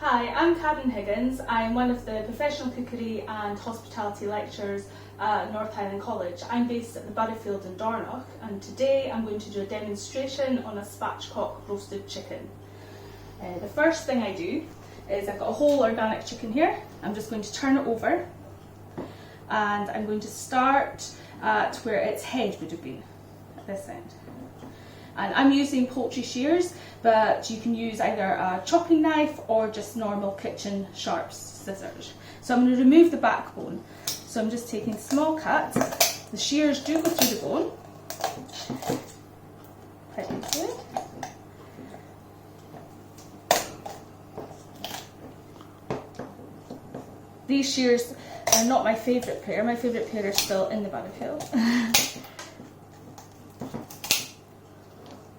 Hi, I'm Higgins. I'm one of the professional cookery and hospitality lecturers at North Highland College. I'm based at the Butterfield in Dornoch, and today I'm going to do a demonstration on a spatchcock roasted chicken. The first thing I do is I've got a whole organic chicken here. I'm just going to turn it over and I'm going to start at where its head would have been, at this end. And I'm using poultry shears, but you can use either a chopping knife or just normal kitchen sharp scissors. So I'm going to remove the backbone. So I'm just taking small cuts. The shears do go through the bone. Quite easily. These shears are not my favourite pair. My favourite pair are still in the Butterfield.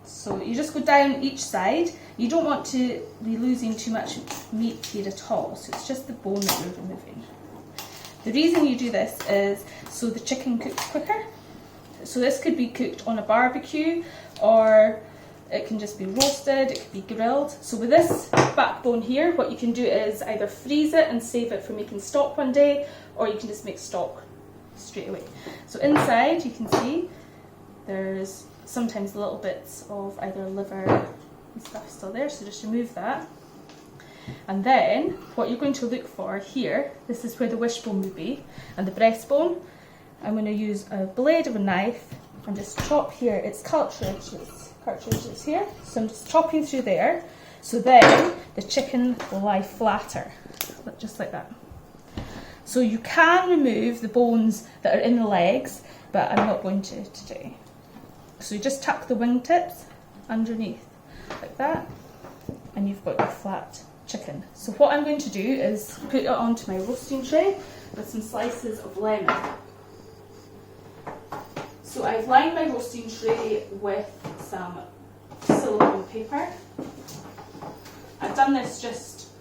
So you just go down each side. You don't want to be losing too much meat here at all, so it's just the bone that you're removing. The reason you do this is so the chicken cooks quicker. So this could be cooked on a barbecue, or it can just be roasted, it could be grilled. So with this backbone here, what you can do is either freeze it and save it for making stock one day, or you can just make stock straight away. So inside you can see there's sometimes little bits of either liver and stuff still there, so just remove that. And then what you're going to look for here, this is where the wishbone would be, and the breastbone. I'm going to use a blade of a knife and just chop here. It's cartridges here, so I'm just chopping through there, so then the chicken will lie flatter, just like that. So you can remove the bones that are in the legs, but I'm not going to today. So you just tuck the wingtips underneath, like that, and you've got your flat chicken. So what I'm going to do is put it onto my roasting tray with some slices of lemon. So I've lined my roasting tray with some silicone paper. I've done this just,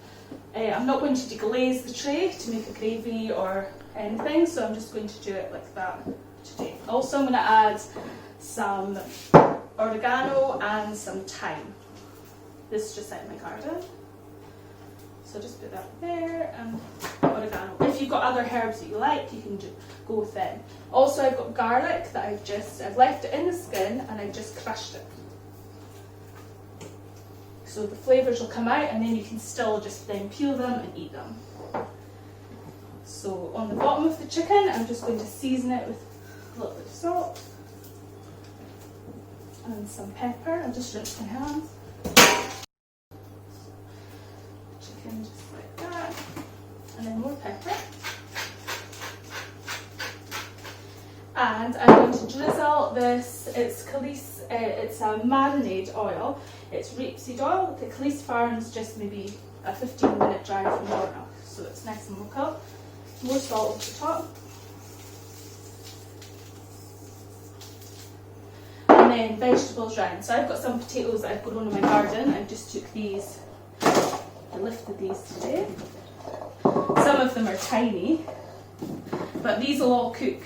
I'm not going to deglaze the tray to make a gravy or anything, so I'm just going to do it like that today. Also I'm going to add some oregano and some thyme. This is just out of my garden. So just put that there, and oregano. If you've got other herbs that you like, you can go with them. Also I've got garlic that I've left it in the skin and I've just crushed it. So the flavours will come out, and then you can still just then peel them and eat them. So on the bottom of the chicken, I'm just going to season it with a little bit of salt and some pepper. I'll just rinse my hands. Chicken just like that, and then more pepper. And I'm going to drizzle this. It's a marinade oil. It's rapeseed oil. The Khalees Farm's just maybe a 15-minute drive from Dornoch, so it's nice and local. More salt at the top. And then vegetables round. So I've got some potatoes that I've grown in my garden. I just took these, I lifted these today. Some of them are tiny, but these will all cook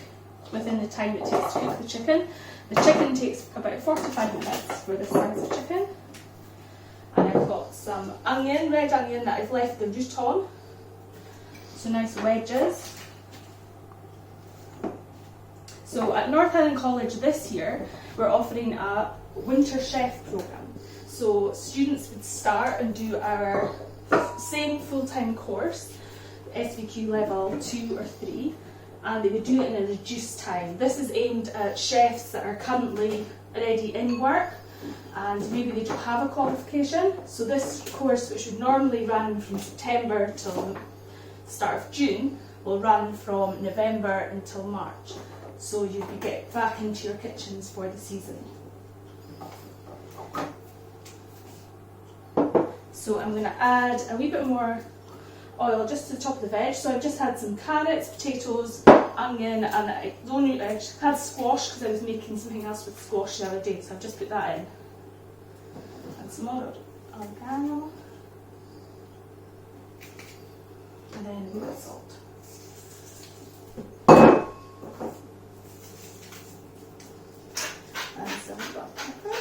within the time it takes to cook the chicken. The chicken takes about 45 minutes for this size of chicken. And I've got some onion, red onion, that I've left the root on. So nice wedges. So at North Highland College this year, we're offering a winter chef programme. So students would start and do our same full-time course, SVQ level 2 or 3, and they would do it in a reduced time. This is aimed at chefs that are currently already in work and maybe they don't have a qualification. So this course, which would normally run from September till start of June, will run from November until March. So you could get back into your kitchens for the season. So I'm going to add a wee bit more oil just to the top of the veg. So I've just had some carrots, potatoes, onion, and I just had squash because I was making something else with squash the other day, so I've just put that in. And some more oregano. And then a wee bit of salt. And some black pepper.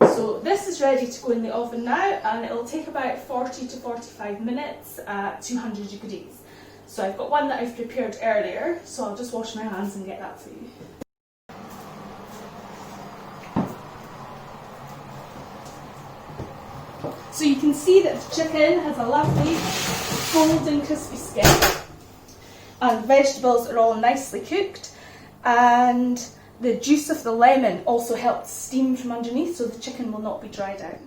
So this is ready to go in the oven now, and it'll take about 40 to 45 minutes at 200 degrees. So I've got one that I've prepared earlier, so I'll just wash my hands and get that for you. So you can see that the chicken has a lovely golden crispy skin, and the vegetables are all nicely cooked, and the juice of the lemon also helps steam from underneath, so the chicken will not be dried out.